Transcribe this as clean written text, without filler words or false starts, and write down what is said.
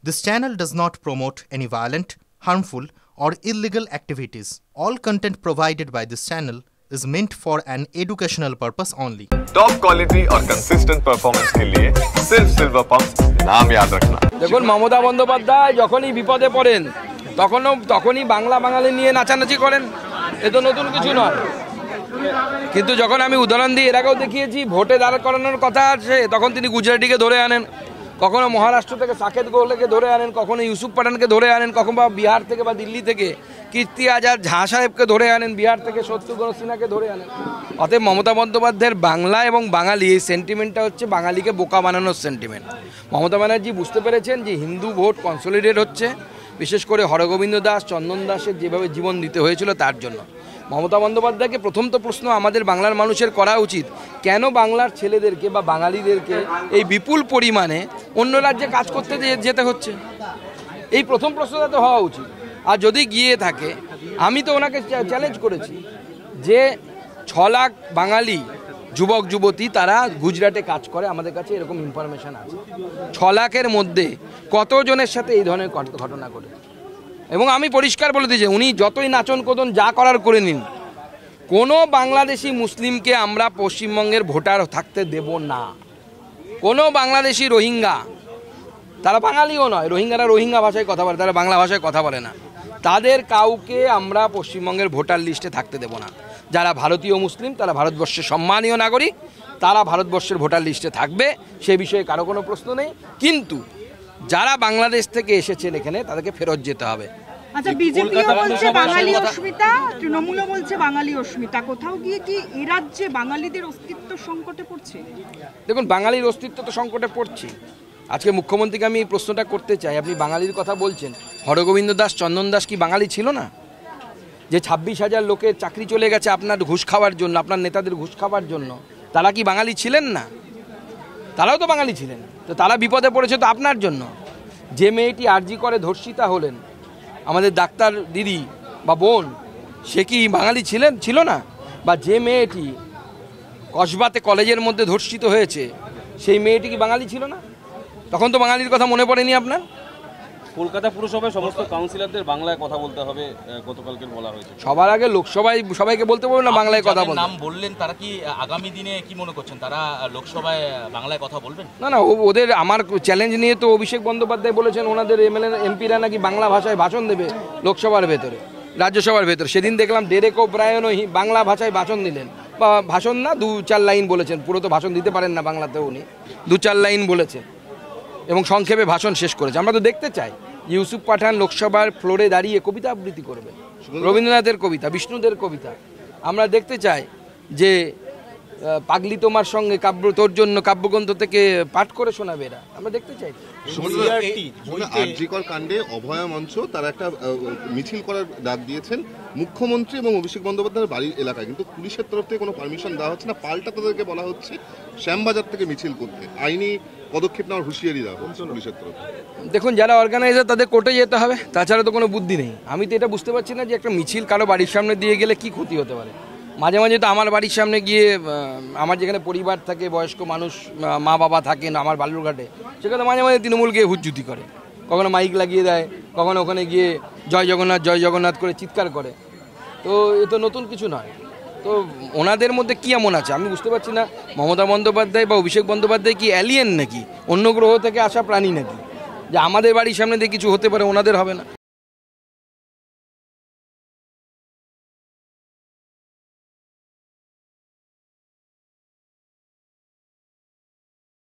This channel does not promote any violent, harmful, or illegal activities. All content provided by this channel is meant for an educational purpose only. Top quality और consistent performance के लिए सिर्फ silver pumps नाम याद रखना। দেখুন মমতা বন্দ্যোপাধ্যায় যখনই বিপদে পড়েন তখনই বাংলা বাঙালি নিয়ে নাচানাচি করেন, এ তো নতুন কিছু নয়। কিন্তু যখন আমি উদাহরণ দিই, এর আগেও দেখিয়েছি, ভোটে দাঁড় করানোর কথা আছে তখন তিনি গুজরাটিকে ধরে আনেন, কখনো মহারাষ্ট্র থেকে সাকেত গোলেকে ধরে আনেন, কখনো ইউসুফ পাঠানকে ধরে আনেন, কখনো বা বিহার থেকে বা দিল্লি থেকে কীর্তি আজাদ ঝা সাহেবকে ধরে আনেন, বিহার থেকে শত্রুঘ্ন সিনহাকে ধরে আনেন। অতএব মমতা বন্দ্যোপাধ্যায়ের বাংলা এবং বাঙালি এই সেন্টিমেন্টটা হচ্ছে বাঙালিকে বোকা বানানোর সেন্টিমেন্ট। মমতা ব্যানার্জি বুঝতে পেরেছেন যে হিন্দু ভোট কনসলিডেট হচ্ছে, বিশেষ করে হরগোবিন্দ দাস, চন্দন দাসের যেভাবে জীবন দিতে হয়েছিল তার জন্য। মমতা বন্দ্যোপাধ্যায়কে প্রথম তো প্রশ্ন আমাদের বাংলার মানুষের করা উচিত, কেন বাংলার ছেলেদেরকে বা বাঙালিদেরকে এই বিপুল পরিমাণে অন্য রাজ্যে কাজ করতে যেতে হচ্ছে? এই প্রথম প্রশ্নটা তো হওয়া উচিত। আর যদি গিয়ে থাকে, আমি তো ওনাকে চ্যালেঞ্জ করেছি যে 6 লাখ বাঙালি যুবক যুবতী তারা গুজরাটে কাজ করে, আমাদের কাছে এরকম ইনফরমেশান আছে। 6 লাখের মধ্যে কতজনের সাথে এই ধরনের ঘটনা ঘটে? এবং আমি পরিষ্কার বলে দিয়েছি, উনি যতই নাচন কোদন যা করার করে নিন, কোনো বাংলাদেশি মুসলিমকে আমরা পশ্চিমবঙ্গের ভোটার থাকতে দেব না। কোনো বাংলাদেশি রোহিঙ্গা, তারা বাঙালিও নয়, রোহিঙ্গারা রোহিঙ্গা ভাষায় কথা বলে, তারা বাংলা ভাষায় কথা বলে না, তাদের কাউকে আমরা পশ্চিমবঙ্গের ভোটার লিস্টে থাকতে দেব না। যারা ভারতীয় মুসলিম, তারা ভারতবর্ষের সম্মানীয় নাগরিক, তারা ভারতবর্ষের ভোটার লিস্টে থাকবে, সে বিষয়ে কারো কোনো প্রশ্ন নেই। কিন্তু যারা বাংলাদেশ থেকে এসেছেন এখানে, তাদেরকে ফেরত যেতে হবে। আচ্ছা, বিজেপিও বলছে বাঙালি অস্মিতা, তৃণমূলও বলছে বাঙালি অস্মিতা, কোথাও গিয়ে কি এই রাজ্যে বাঙালিদের অস্তিত্ব সংকটে পড়ছে? দেখুন, বাঙালির অস্তিত্ব তো সংকটে পড়ছে। আজকে মুখ্যমন্ত্রীকে আমি এই প্রশ্নটা করতে চাই, আপনি বাঙালির কথা বলছেন, হরগোবিন্দ দাস, চন্দন দাস কি বাঙালি ছিল না? যে 26,000 লোকের চাকরি চলে গেছে আপনার ঘুষ খাওয়ার জন্য, আপনার নেতাদের ঘুষ খাওয়ার জন্য, তারা কি বাঙালি ছিলেন না? তারাও তো বাঙালি ছিলেন। তো তারা বিপদে পড়েছে তো আপনার জন্য। যে মেয়েটি আরজি করে ধর্ষিতা হলেন, আমাদের ডাক্তার দিদি বা বোন, সে কি বাঙালি ছিল না? বা যে মেয়েটি কসবাতে কলেজের মধ্যে ধর্ষিত হয়েছে, সেই মেয়েটি কি বাঙালি ছিল না? তখন তো বাঙালির কথা মনে পড়েনি আপনার? কলকাতা পুরসভায় সমস্ত কাউন্সিলরদের বাংলায় কথা বলতে হবে, গতকালকে বলা হয়েছে। সবার আগে লোকসভায় সবাইকে বলতে বলবেন না বাংলায় কথা বলতে। নাম বললেন, তারা কি আগামী দিনে কি মনে করছেন, তারা লোকসভায় বাংলায় কথা বলবেন? না, ওদের আমার চ্যালেঞ্জ নিয়ে তো অভিষেক বন্দ্যোপাধ্যায় বলেছেন ওনাদের এমএলএ এমপিরা নাকি বাংলা ভাষায় ভাষণ দেবে লোকসভার ভেতরে, রাজ্যসভার ভেতরে। সেদিন দেখলাম ডেরেক ওব্রায়েনও বাংলা ভাষায় ভাষণ দিলেন, বা ভাষণ না, 2-4 লাইন বলেছেন, পুরো তো ভাষণ দিতে পারেন না বাংলাতেও, উনি 2-4 লাইন বলেছেন এবং সংক্ষেপে ভাষণ শেষ করেছে। আমরা তো দেখতে চাই ইউসুফ পাঠান লোকসভার ফ্লোরে দাঁড়িয়ে কবিতা আবৃত্তি করবে, রবীন্দ্রনাথের কবিতা, বিষ্ণুদের কবিতা। আমরা দেখতে চাই যে পাগলি তোমার সঙ্গে কাব্য তোর জন্য কাব্যগ্রন্থ থেকে পাঠ করে শোনাবে এরা, আমরা দেখতে চাই। আরজিকর কাণ্ডে অভয়া মঞ্চ তারা একটা মিছিল করার ডাক দিয়েছেন মুখ্যমন্ত্রী এবং অভিষেক বন্দ্যোপাধ্যায়ের বাড়ির এলাকায়, কিন্তু পুলিশের তরফ থেকে কোনো পারমিশন দেওয়া হচ্ছে না, পাল্টা তাদেরকে বলা হচ্ছে শ্যামবাজার থেকে মিছিল করতে। আইনি পদক্ষেপ নেওয়ার হুঁশিয়ারি দেওয়া হচ্ছে পুলিশের তরফ। দেখুন, যারা অর্গানাইজার তাদের কোর্টে যেতে হবে, তাছাড়া তো কোনো বুদ্ধি নেই। আমি তো এটা বুঝতে পারছি না যে একটা মিছিল কারো বাড়ির সামনে দিয়ে গেলে কি ক্ষতি হতে পারে। মাঝে মাঝে তো আমার বাড়ির সামনে গিয়ে, আমার যেখানে পরিবার থাকে, বয়স্ক মানুষ, মা বাবা থাকেন আমার বালুরঘাটে, সেখানে মাঝে মাঝে তৃণমূল গিয়ে হুজ্জুতি করে, কখনো মাইক লাগিয়ে দেয়, কখনো ওখানে গিয়ে জয় জগন্নাথ করে চিৎকার করে। তো এ তো নতুন কিছু নয়। তো ওনাদের মধ্যে কি এমন আছে আমি বুঝতে পারছি না। মমতা বন্দ্যোপাধ্যায় বা অভিষেক বন্দ্যোপাধ্যায় কি অ্যালিয়েন নাকি, অন্য গ্রহ থেকে আসা প্রাণী নাকি, যে আমাদের বাড়ির সামনে দিয়ে কিছু হতে পারে ওনাদের হবে না?